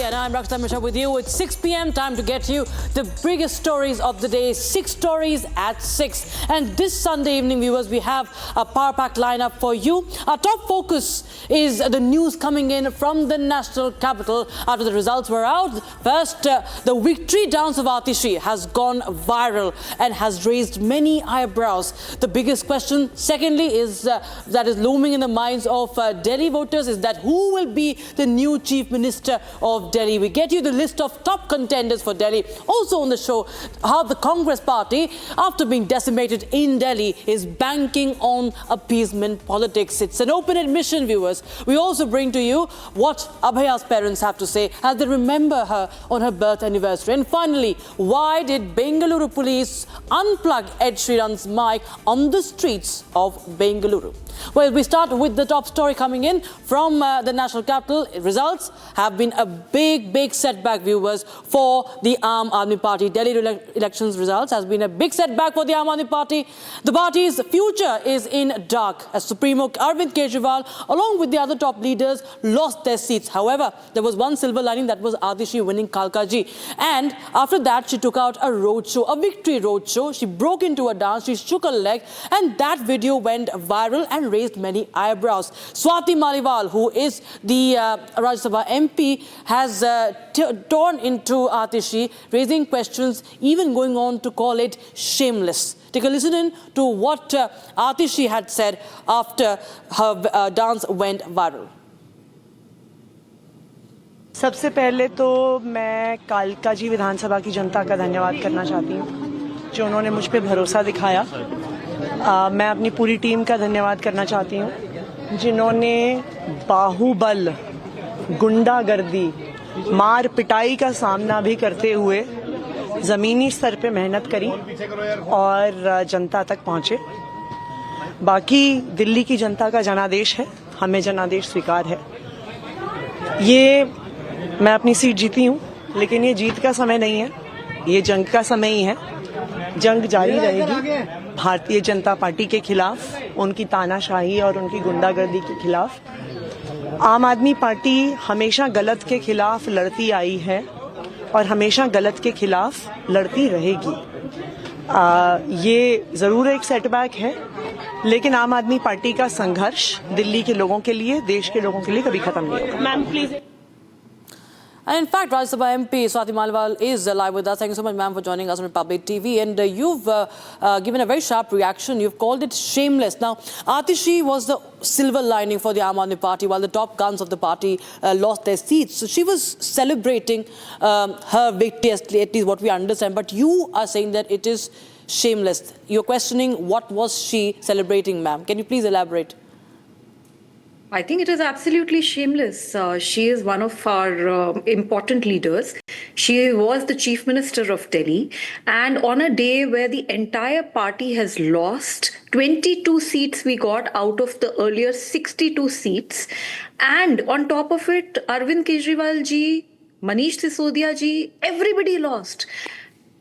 and I'm Rakshita Mishra with you. It's 6 p.m. Time to get you the biggest stories of the day. 6 stories at 6. And this Sunday evening, viewers, we have a power-packed lineup for you. Our top focus is the news coming in from the national capital after the results were out. First, the victory dance of Atishi has gone viral and has raised many eyebrows. The biggest question, secondly, is that is looming in the minds of Delhi voters is that who will be the new Chief Minister of Delhi. We get you the list of top contenders for Delhi. Also on the show, how the Congress party, after being decimated in Delhi, is banking on appeasement politics. It's an open admission, viewers. We also bring to you what Abhaya's parents have to say as they remember her on her birth anniversary. And finally, why did Bengaluru police unplug Ed Sheeran's mic on the streets of Bengaluru? Well, we start with the top story coming in from the national capital. Results have been a big setback, viewers, for the Aam Aadmi Party. Delhi elections results has been a big setback for the Aam Aadmi Party. The party's future is in dark as Supremo Arvind Kejriwal, along with the other top leaders, lost their seats. However, there was one silver lining, that was Atishi winning Kalkaji. And after that, she took out a roadshow, a victory roadshow. She broke into a dance, she shook her leg, and that video went viral and raised many eyebrows. Swati Maliwal, who is the Rajya Sabha MP, has torn into Atishi, raising questions, even going on to call it shameless. Take a listen in to what Atishi had said after her dance went viral. सबसे पहले तो मैं कालकाजी विधानसभा की जनता का धन्यवाद करना चाहती हूँ जो उन्होंने मुझ पे भरोसा दिखाया। मैं अपनी पूरी टीम का धन्यवाद करना चाहती हूँ जिन्होंने बाहुबल, गुंडागर्दी, मार पिटाई का सामना भी करते हुए ज़मीनी स्तर पे मेहनत करी और जनता तक पहुँचे। बाकी दिल्ली की जनता का जनादेश है, हमें जनादेश स्वीकार है। ये मैं अपनी सीट जीती हूँ, लेकिन ये जीत का समय नहीं है, ये जंग का समय ही है। जंग जारी रहेगी भारतीय जनता पार्टी के खिलाफ, उनकी तानाशाही और उनकी गुंडागर्दी के खिलाफ। आम आदमी पार्टी हमेशा गलत के खिलाफ लड़ती आई है और हमेशा गलत के खिलाफ लड़ती रहेगी। ये ज़रूर एक सेटबैक है, लेकिन आम आदमी पार्टी का संघर्ष दिल्ली के लोगों के लिए, देश के लोगों के लिए कभी खत्म नहीं होगा। Ma'am please. And in fact, Rajya Sabha MP Swati Maliwal is live with us. Thank you so much, ma'am, for joining us on Republic TV. And you've given a very sharp reaction. You've called it shameless. Now, Atishi was the silver lining for the Aam Aadmi Party, while the top guns of the party lost their seats. So she was celebrating her victory, at least what we understand. But you are saying that it is shameless. You're questioning what was she celebrating, ma'am. Can you please elaborate? I think it is absolutely shameless. She is one of our important leaders. She was the Chief Minister of Delhi. And on a day where the entire party has lost 22 seats we got out of the earlier 62 seats. And on top of it, Arvind Kejriwal ji, Manish Sisodia ji, everybody lost.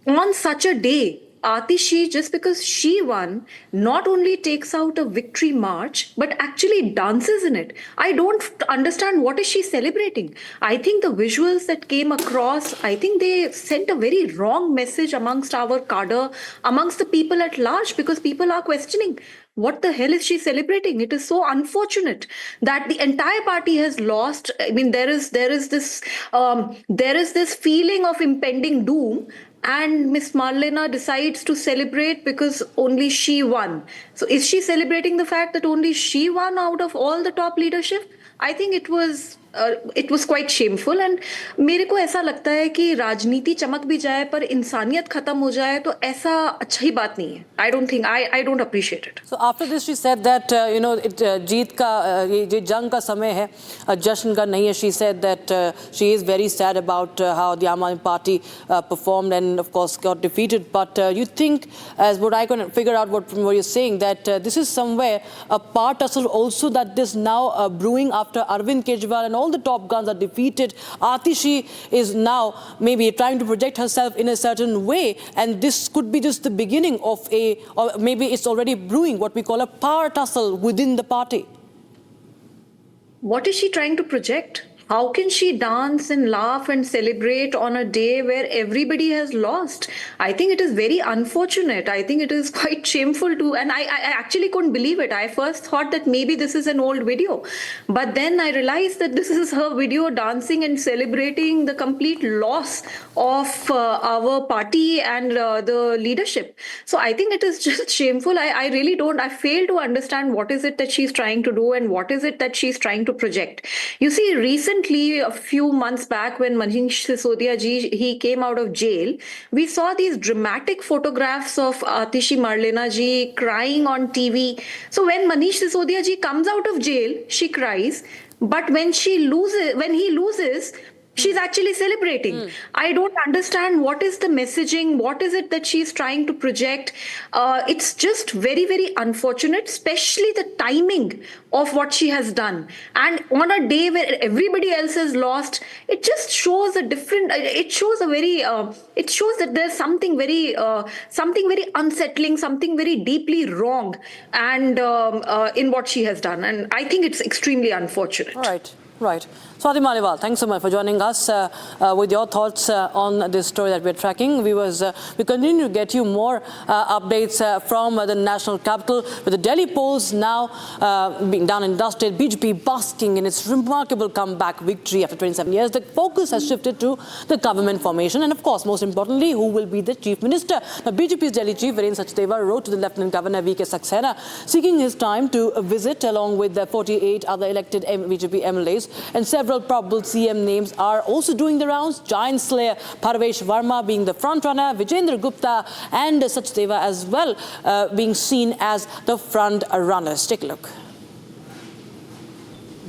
On such a day, Atishi, just because she won, not only takes out a victory march, but actually dances in it. I don't understand what is she celebrating. I think the visuals that came across, I think they sent a very wrong message amongst our cadre, amongst the people at large, because people are questioning, what the hell is she celebrating? It is so unfortunate that the entire party has lost. I mean, there is this feeling of impending doom. And Miss Marlena decides to celebrate because only she won. So is she celebrating the fact that only she won out of all the top leadership? I think it was quite shameful. And मेरे को ऐसा लगता है कि राजनीति चमक भी जाए पर इंसानियत खत्म हो जाए तो ऐसा अच्छा ही बात नहीं है. I don't appreciate it. So after this she said that जीत का ये जंग का समय है, जश्न का नहीं है. She said that she is very sad about how the Aam Aadmi Party performed and of course got defeated. But you think, as what I can figure out from what you're saying, that this is somewhere a power tussle also that is now brewing after Arvind Kejriwal and all the top guns are defeated. Atishi is now maybe trying to project herself in a certain way, and this could be just the beginning of or maybe it's already brewing what we call a power tussle within the party. What is she trying to project? How can she dance and laugh and celebrate on a day where everybody has lost? I think it is very unfortunate. I think it is quite shameful too. And I actually couldn't believe it. I first thought that maybe this is an old video. But then I realized that this is her video dancing and celebrating the complete loss of our party and the leadership. So I think it is just shameful. I really don't. I fail to understand what is it that she's trying to do and what is it that she's trying to project. You see, recently, a few months back, when Manish Sisodia ji he came out of jail, we saw these dramatic photographs of Atishi Marlena ji crying on TV. So when Manish Sisodia ji comes out of jail, she cries. But when he loses, she's actually celebrating. I don't understand what is the messaging, what is it that she's trying to project. It's just very, very unfortunate, especially the timing of what she has done. And on a day where everybody else has lost, it just shows a different, it shows that there's something very unsettling, something very deeply wrong and in what she has done. And I think it's extremely unfortunate. Right. Swati Maliwal, thanks so much for joining us with your thoughts on this story that we're tracking. Viewers, we continue to get you more updates from the national capital, with the Delhi polls now being done and dusted, BJP basking in its remarkable comeback victory after 27 years. The focus has shifted to the government formation and, of course, most importantly, who will be the chief minister. Now, BJP's Delhi chief, Virendra Sachdeva, wrote to the Lieutenant Governor V.K. Saxena, seeking his time to visit along with the 48 other elected BJP MLAs, and several probable CM names are also doing the rounds. Giant slayer Parvesh Verma being the front runner, Vijendra Gupta and Sachdeva as well being seen as the front runners. Take a look.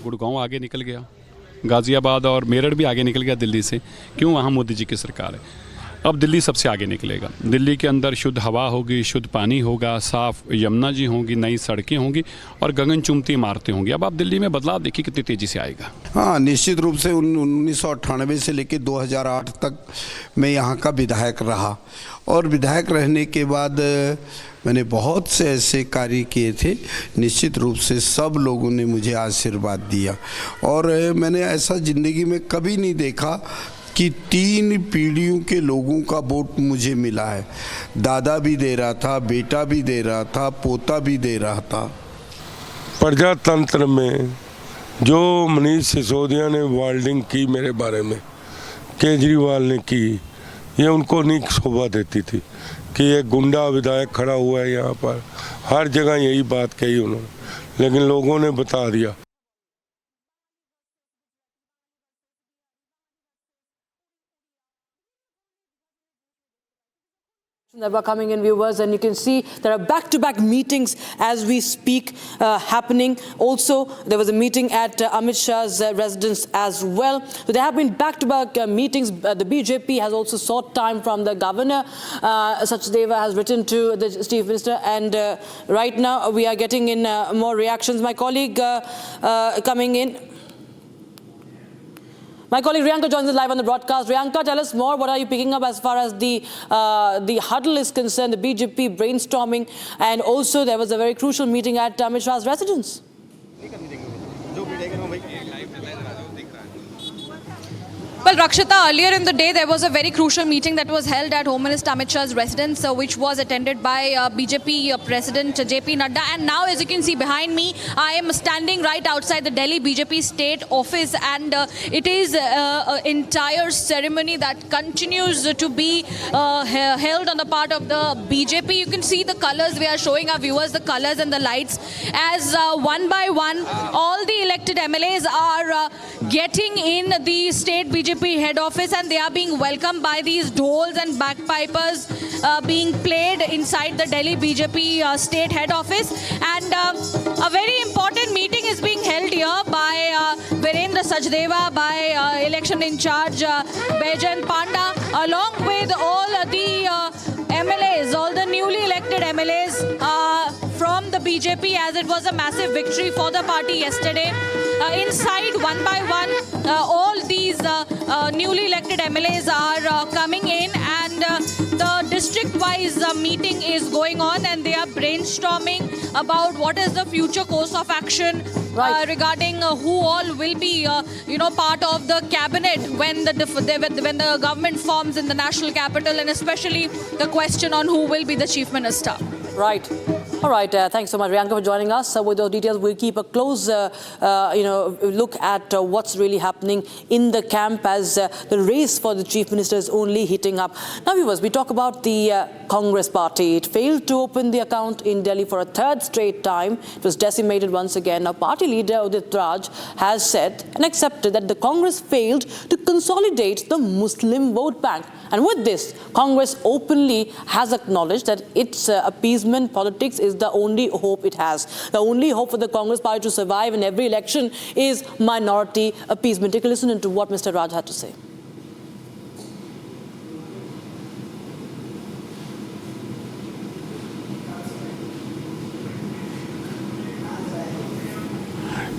Gurgaon आगे निकल गया, गाजियाबाद और मेरठ भी आगे निकल गया दिल्ली से। क्यों? वहाँ मोदी जी की सरकार है। अब दिल्ली सबसे आगे निकलेगा। दिल्ली के अंदर शुद्ध हवा होगी, शुद्ध पानी होगा, साफ यमुना जी होंगी, नई सड़कें होंगी और गगन चुम्बती इमारतें होंगी। अब आप दिल्ली में बदलाव देखिए कितनी तेज़ी से आएगा। हाँ, निश्चित रूप से 1998 से लेकर 2008 तक मैं यहाँ का विधायक रहा और विधायक रहने के बाद मैंने बहुत से ऐसे कार्य किए थे। निश्चित रूप से सब लोगों ने मुझे आशीर्वाद दिया और मैंने ऐसा ज़िंदगी में कभी नहीं देखा कि 3 पीढ़ियों के लोगों का वोट मुझे मिला है। दादा भी दे रहा था, बेटा भी दे रहा था, पोता भी दे रहा था। प्रजातंत्र में जो मनीष सिसोदिया ने वर्डिंग की मेरे बारे में, केजरीवाल ने की, ये उनको नहीं शोभा देती थी कि ये गुंडा विधायक खड़ा हुआ है यहाँ पर। हर जगह यही बात कही उन्होंने, लेकिन लोगों ने बता दिया। That were coming in, viewers, and you can see there are back-to-back meetings as we speak happening. Also, there was a meeting at Amit Shah's residence as well. So there have been back-to-back meetings. The BJP has also sought time from the governor. Sachdeva has written to the chief minister, and right now we are getting in more reactions. My colleague coming in. My colleague Riyanka joins us live on the broadcast. Riyanka, tell us more. What are you picking up as far as the huddle is concerned, the BJP brainstorming, and also there was a very crucial meeting at Amit Shah's residence? Well, Rakshita, earlier in the day, there was a very crucial meeting that was held at Home Minister Amit Shah's residence, which was attended by BJP President JP Nadda. And now, as you can see behind me, I am standing right outside the Delhi BJP state office, and it is an entire ceremony that continues to be held on the part of the BJP. You can see the colors. We are showing our viewers the colors and the lights as one by one, all the elected MLAs are getting in the state BJP head office, and they are being welcomed by these dhols and bagpipers being played inside the Delhi BJP state head office. And a very important meeting is being held here by Virendra Sachdeva, by election in charge Baijan Panda, along with all the MLAs, all the newly elected MLAs from the BJP, as it was a massive victory for the party yesterday. Inside, one by one, all these newly elected MLAs are coming in, and the district-wise meeting is going on, and they are brainstorming about what is the future course of action regarding who all will be, part of the cabinet when the government forms in the national capital, and especially the question on who will be the chief minister. Right. All right. Thanks so much, Priyanka, for joining us. With those details, we'll keep a close, look at what's really happening in the camp as the race for the chief minister is only heating up. Now, viewers, we talk about the Congress party. It failed to open the account in Delhi for a third straight time. It was decimated once again. Now, party leader Udit Raj has said and accepted that the Congress failed to consolidate the Muslim vote bank. And with this, Congress openly has acknowledged that its appeasement politics is the only hope it has. The only hope for the Congress party to survive in every election is minority appeasement. Take a listen to what Mr. Raj had to say.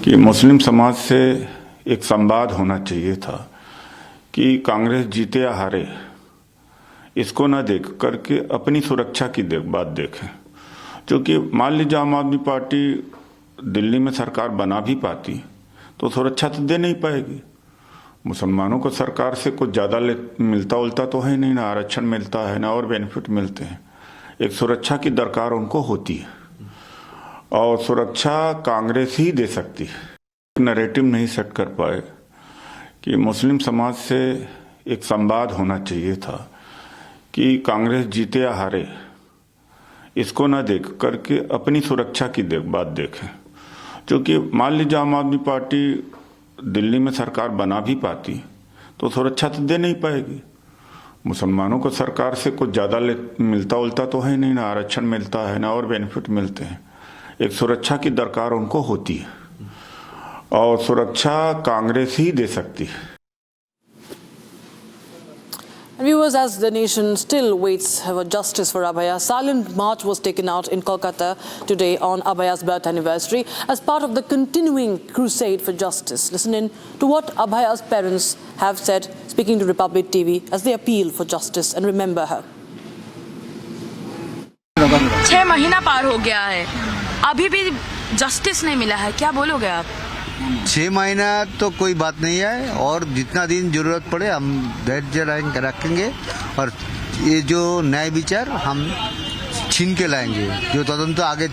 कि मुस्लिम समाज से एक संवाद होना चाहिए था कि कांग्रेस जीते या हारे, इसको ना देख करके अपनी सुरक्षा की बात देखें। क्योंकि मान लीजिए आम आदमी पार्टी दिल्ली में सरकार बना भी पाती तो सुरक्षा तो दे नहीं पाएगी। मुसलमानों को सरकार से कुछ ज़्यादा मिलता उलता तो है नहीं, ना आरक्षण मिलता है ना और बेनिफिट मिलते हैं। एक सुरक्षा की दरकार उनको होती है और सुरक्षा कांग्रेस ही दे सकती है। नैरेटिव नहीं सेट कर पाए कि मुस्लिम समाज से एक संवाद होना चाहिए था कि कांग्रेस जीते या हारे, इसको ना देख करके अपनी सुरक्षा की बात देखें। क्योंकि मान लीजिए आम आदमी पार्टी दिल्ली में सरकार बना भी पाती तो सुरक्षा तो दे नहीं पाएगी। मुसलमानों को सरकार से कुछ ज़्यादा मिलता उलता तो है नहीं, ना आरक्षण मिलता है ना और बेनिफिट मिलते हैं। एक सुरक्षा की दरकार उनको होती है और सुरक्षा कांग्रेस ही दे सकती है। Viewers, as the nation still waits for justice for Abhaya, silent march was taken out in Kolkata today on Abhaya's birth anniversary as part of the continuing crusade for justice. Listen in to what Abhaya's parents have said, speaking to Republic TV, as they appeal for justice and remember her. 6 महीना पार हो गया है, अभी भी justice नहीं मिला है, क्या बोलोगे आप? 6 महीना तो कोई बात नहीं है और जितना दिन जरूरत पड़े हम धैर्य रखेंगे और ये जो न्याय विचार हम छीन के लाएंगे। जो तदंतर आगे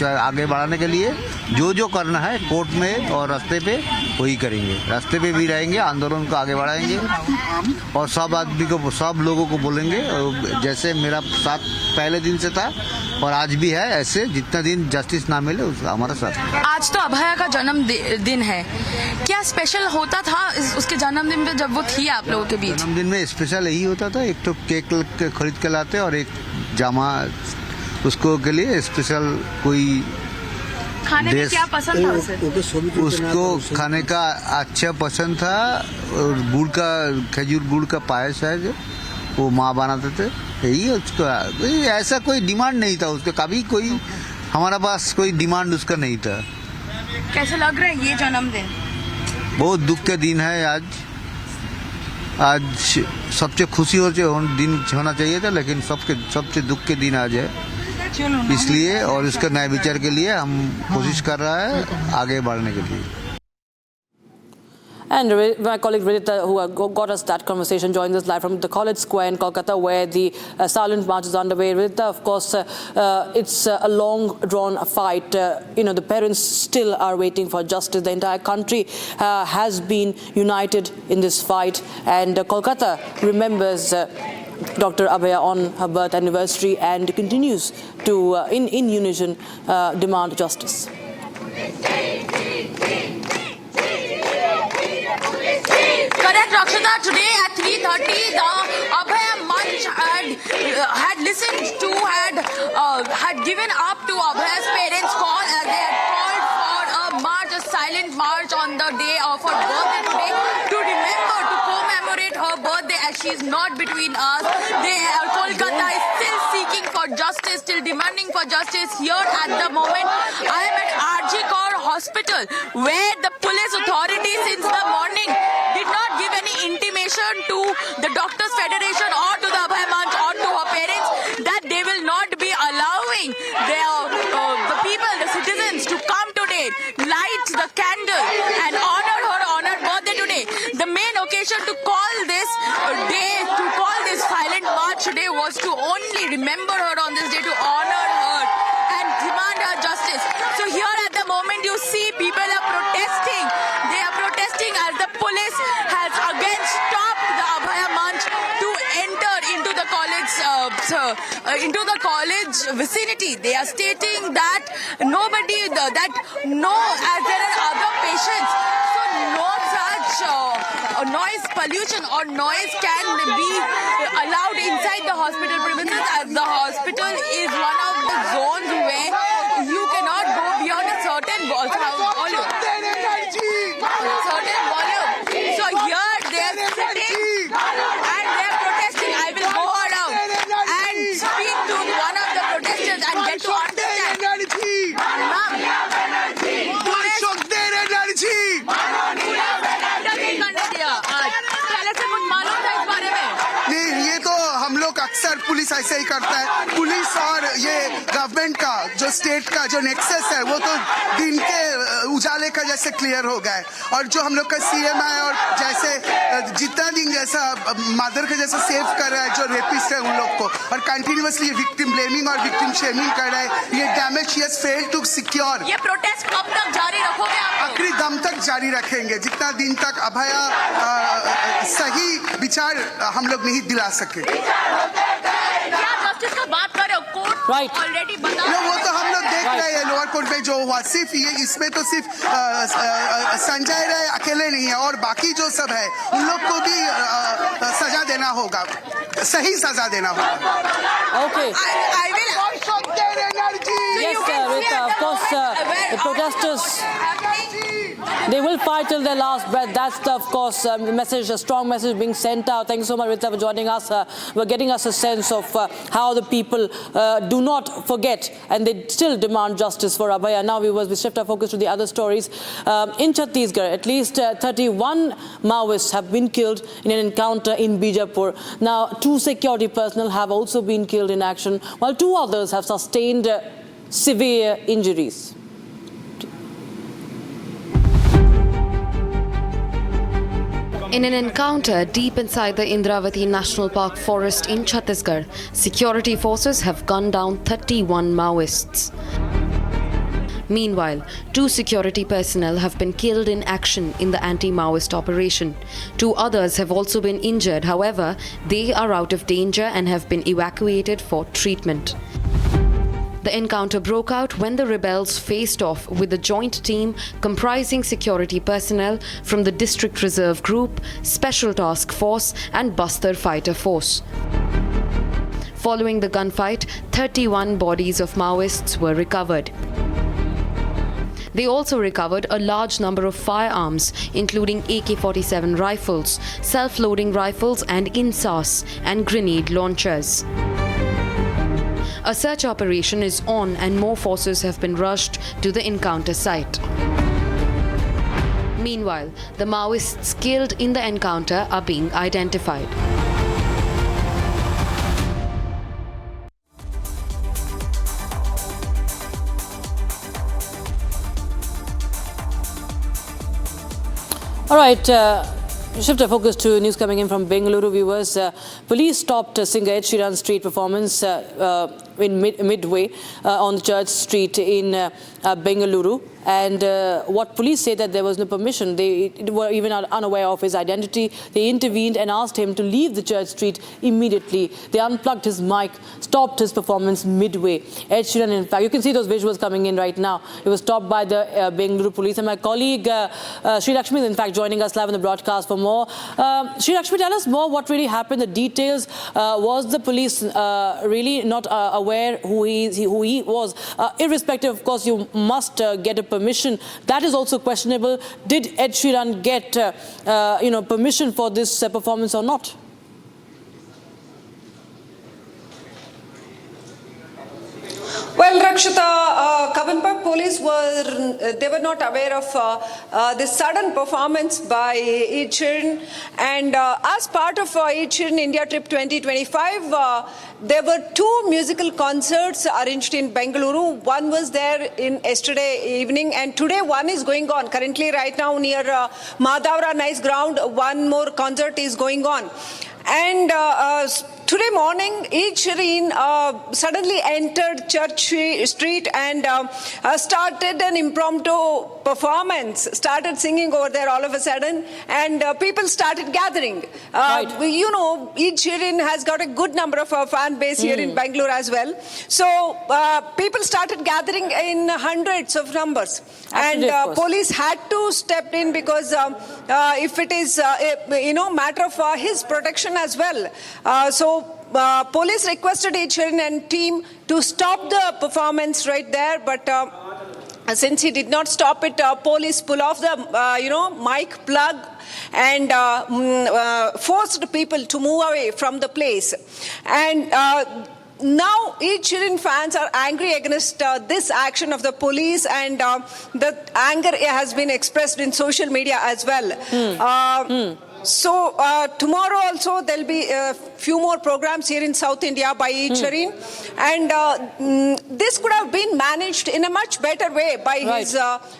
आगे बढ़ाने के लिए जो करना है कोर्ट में और रास्ते पे वही करेंगे। रास्ते पे भी रहेंगे, आंदोलन को आगे बढ़ाएंगे और सब लोगों को बोलेंगे जैसे मेरा साथ पहले दिन से था और आज भी है, ऐसे जितना दिन जस्टिस ना मिले हमारा साथ। आज तो अभया का जन्मदिन है, क्या स्पेशल होता था उसके जन्मदिन पे जब वो थी आप लोगों के बीच? जन्मदिन में स्पेशल यही होता था, एक तो केक खरीद के लाते और एक जामा उसको के लिए स्पेशल कोई खाने में क्या पसंद था उसे? उसको खाने का अच्छा पसंद था और खजूर गुड़ का पायस है जो वो माँ बनाते थे, यही उसका ऐसा कोई डिमांड नहीं था उसका, कभी कोई हमारा पास कोई डिमांड उसका नहीं था। कैसे लग रहा है ये जन्मदिन? बहुत दुख के दिन है आज सबसे खुशी दिन होना चाहिए था, लेकिन सबसे दुख के दिन आज है, इसलिए और इसका न्याय विचार के लिए हम कोशिश कर रहा है आगे बढ़ने के लिए। And my colleague Vidita, who got us that conversation, joins us live from the College Square in Kolkata, where the silent march is underway. Vidita, of course, it's a long, drawn fight. The parents still are waiting for justice. The entire country has been united in this fight, and Kolkata remembers Dr. Abhaya on her birth anniversary and continues to, in unison, demand justice. Correct, Rakshita. Today at 3:30, the Abhaya Manch had listened to, had given up to Abhaya's parents' call, as they had called for a march, a silent march on the day of her birthday today, to remember, to commemorate her birthday, as she is not between us. Kolkata is still seeking for justice. justice, still demanding for justice. Here at the moment, I am at RG Kaur Hospital, where the police authorities since the morning did not give any intimation to the Doctors Federation or to the Abhay Manch or to her parents that they will not be allowing the people, the citizens, to come today, light the candle and honor her on her birthday today. The main occasion to call this day, to call this silent march today, was to only remember her on this day, to honor her and demand her justice. So here at the moment you see people are protesting. They are protesting as the police has again stopped the Abhay Manch to enter into the college vicinity. They are stating that nobody, that no, as there are other patients, so no such noise pollution or noise can be allowed inside the hospital premises, as the hospital is one of the zones where you cannot go beyond a certain volume. So here they are sitting and they are protesting. I will go around and speak to one of the protesters and get to understand. Ma'am, पहले से कुछ मालूम था इस बारे में? नहीं, ये तो हम लोग अक्सर पुलिस ऐसे ही करता है. पुलिस और ये गवर्नमेंट का जो स्टेट का जो नेक्सस है वो तो दिन के उजाले का जैसे क्लियर हो गया है. और जो हम लोग का सीएम है और जैसे जितना दिन जैसा मदर के जैसा सेव कर रहा है जो रेपिस्ट है उन लोग को, और कंटिन्यूअसली विक्टिम ब्लेमिंग और विक्टिम शेमिंग कर रहा है. ये डैमेज ही हैज फेल्ड टू सिक्योर. ये प्रोटेस्ट कब तक जारी रखोगे आप? आखिरी दम तक जारी रखेंगे जितना दिन तक अभया सही विचार हम लोग नहीं दिला सके. क्या जस्टिस का बात कर रहे हो? कोर्ट ऑलरेडी बता वो तो हम लोग देख रहे हैं लोअर कोर्ट में जो हुआ. सिर्फ ये इसमें तो सिर्फ संजय राय अकेले नहीं है, और बाकी जो सब है उन लोग को भी सजा देना होगा, सही सजा देना होगा. Okay. I will. Yes, Rita, of course, the protesters, they will fight till their last breath. That's the, of course, message, a strong message being sent out. Thank you so much, Rita, for joining us. We're getting us a sense of how the people do not forget and they still demand justice for Abhaya. Now we shift our focus to the other stories. In Chhattisgarh, at least 31 Maoists have been killed in an encounter in Bijapur. Now, 2 security personnel have also been killed in action, while 2 others have sustained severe injuries. In an encounter deep inside the Indravati National Park forest in Chhattisgarh, security forces have gunned down 31 Maoists. Meanwhile, 2 security personnel have been killed in action in the anti-Maoist operation. 2 others have also been injured. However, they are out of danger and have been evacuated for treatment. The encounter broke out when the rebels faced off with a joint team comprising security personnel from the District Reserve Group, Special Task Force and Bastar Fighter Force. Following the gunfight, 31 bodies of Maoists were recovered. They also recovered a large number of firearms, including AK-47 rifles, self-loading rifles and INSAS and grenade launchers. A search operation is on and more forces have been rushed to the encounter site. Meanwhile, the Maoists killed in the encounter are being identified. All right, shift our focus to news coming in from Bengaluru, viewers. Police stopped singer Ed Sheeran's street performance in midway on the Church Street in Bengaluru. And what police say that there was no permission. They were even unaware of his identity. They intervened and asked him to leave the Church Street immediately. They unplugged his mic, stopped his performance midway. Ed Sheeran, in fact, you can see those visuals coming in right now. He was stopped by the Bengaluru police. And my colleague Sri Lakshmi is in fact joining us live on the broadcast for more. Sri Lakshmi, tell us more what really happened, the details. Was the police really not aware who he was? Irrespective, of course, you must get a permission. That is also questionable. Did Ed Sheeran get permission for this performance or not? Rakshita, Kavanpur police were not aware of this sudden performance by Eid Sheeran, and as part of Eid Sheeran India Trip 2025, there were two musical concerts arranged in Bengaluru. One was there in yesterday evening, and today one is going on. Currently, right now near Madhavra Nice Ground, one more concert is going on. And today morning, Eid Sheeran suddenly entered Church Street and started an impromptu performance, started singing over there all of a sudden, and people started gathering. You know, Eid Sheeran has got a good number of fan base here in Bangalore as well. So people started gathering in hundreds of numbers. Absolutely, and police had to step in because if it is, matter of his protection as well. Police requested Eid Sheeran and team to stop the performance right there, but since he did not stop it, police pull off the mic plug and forced people to move away from the place. And now Eid Sheeran fans are angry against this action of the police, and the anger has been expressed in social media as well. So tomorrow also there'll be a few more programs here in South India by Eid Sheeran, and this could have been managed in a much better way by his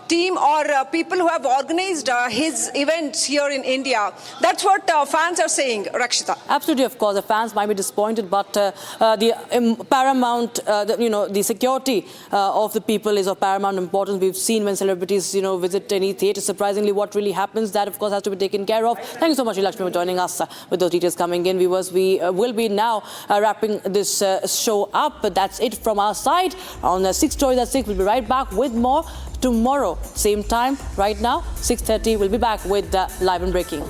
team or people who have organized his events here in India. That's what fans are saying, Rakshita. Absolutely, of course, the fans might be disappointed, but the paramount, the security of the people is of paramount importance. We've seen when celebrities, visit any theatre, surprisingly, what really happens, that of course has to be taken care of. Thank you so much, Lakshmi, for joining us with those details coming in. Viewers, we will be now wrapping this show up. But that's it from our side on 6 Stories at 6. We'll be right back with more tomorrow, same time. Right now, 6:30. We'll be back with Live and Breaking.